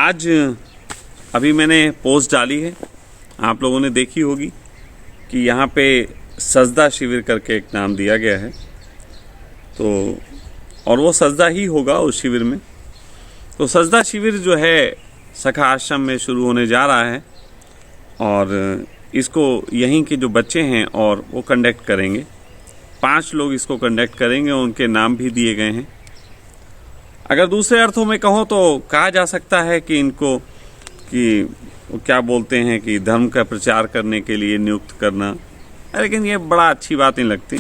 आज अभी मैंने पोस्ट डाली है, आप लोगों ने देखी होगी कि यहाँ पे सजदा शिविर करके एक नाम दिया गया है। तो और वो सजदा ही होगा उस शिविर में। तो सजदा शिविर जो है सखा आश्रम में शुरू होने जा रहा है और इसको यहीं के जो बच्चे हैं और वो कंडक्ट करेंगे। 5 लोग इसको कंडक्ट करेंगे, उनके नाम भी दिए गए हैं। अगर दूसरे अर्थों में कहो तो कहा जा सकता है कि इनको कि क्या बोलते हैं कि धर्म का प्रचार करने के लिए नियुक्त करना, लेकिन ये बड़ा अच्छी बात नहीं लगती।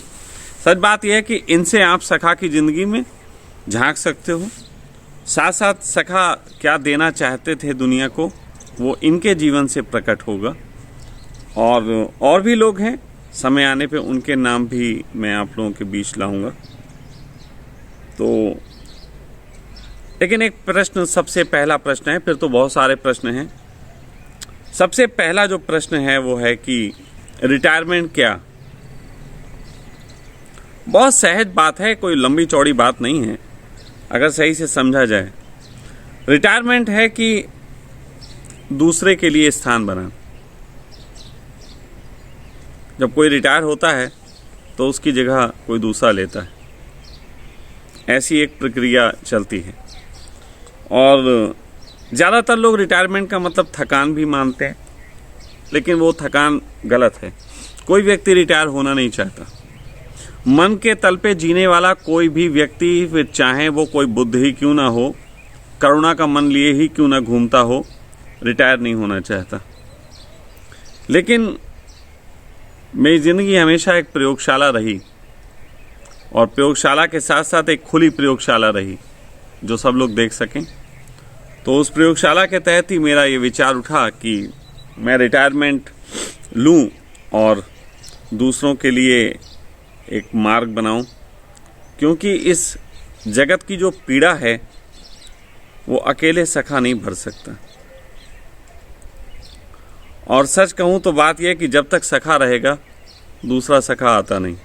सच बात यह है कि इनसे आप सखा की ज़िंदगी में झांक सकते हो। साथ साथ सखा क्या देना चाहते थे दुनिया को, वो इनके जीवन से प्रकट होगा। और भी लोग हैं, समय आने पे उनके नाम भी मैं आप लोगों के बीच लाऊंगा। तो लेकिन एक प्रश्न, सबसे पहला प्रश्न है, फिर तो बहुत सारे प्रश्न हैं। सबसे पहला जो प्रश्न है वो है कि रिटायरमेंट क्या? बहुत सहज बात है, कोई लंबी चौड़ी बात नहीं है अगर सही से समझा जाए। रिटायरमेंट है कि दूसरे के लिए स्थान बनाना। जब कोई रिटायर होता है तो उसकी जगह कोई दूसरा लेता है, ऐसी एक प्रक्रिया चलती है। और ज़्यादातर लोग रिटायरमेंट का मतलब थकान भी मानते हैं, लेकिन वो थकान गलत है। कोई व्यक्ति रिटायर होना नहीं चाहता। मन के तल पे जीने वाला कोई भी व्यक्ति, फिर चाहे वो कोई बुद्ध ही क्यों ना हो, करुणा का मन लिए ही क्यों ना घूमता हो, रिटायर नहीं होना चाहता। लेकिन मेरी ज़िंदगी हमेशा एक प्रयोगशाला रही, और प्रयोगशाला के साथ साथ एक खुली प्रयोगशाला रही जो सब लोग देख सकें। तो उस प्रयोगशाला के तहत ही मेरा ये विचार उठा कि मैं रिटायरमेंट लूं और दूसरों के लिए एक मार्ग बनाऊं, क्योंकि इस जगत की जो पीड़ा है वो अकेले सखा नहीं भर सकता। और सच कहूं तो बात यह है कि जब तक सखा रहेगा दूसरा सखा आता नहीं,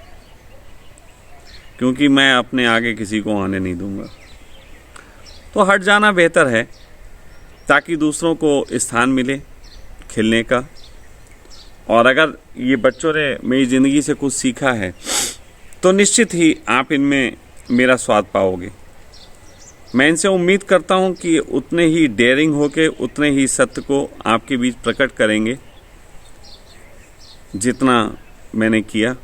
क्योंकि मैं अपने आगे किसी को आने नहीं दूंगा। तो हट जाना बेहतर है, ताकि दूसरों को स्थान मिले खेलने का। और अगर ये बच्चों ने मेरी ज़िंदगी से कुछ सीखा है तो निश्चित ही आप इनमें मेरा स्वाद पाओगे। मैं इनसे उम्मीद करता हूं कि उतने ही डेयरिंग होके उतने ही सत्य को आपके बीच प्रकट करेंगे जितना मैंने किया।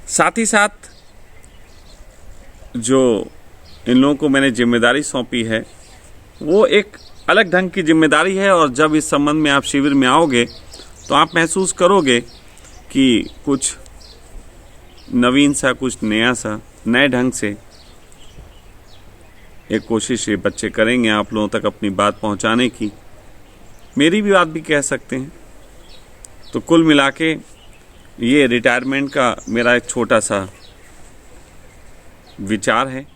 साथ ही साथ जो इन लोगों को मैंने जिम्मेदारी सौंपी है वो एक अलग ढंग की जिम्मेदारी है। और जब इस संबंध में आप शिविर में आओगे तो आप महसूस करोगे कि कुछ नवीन सा, कुछ नया सा, नए ढंग से एक कोशिश ये बच्चे करेंगे आप लोगों तक अपनी बात पहुंचाने की। मेरी भी बात भी कह सकते हैं। तो कुल मिला के ये रिटायरमेंट का मेरा एक छोटा सा विचार है।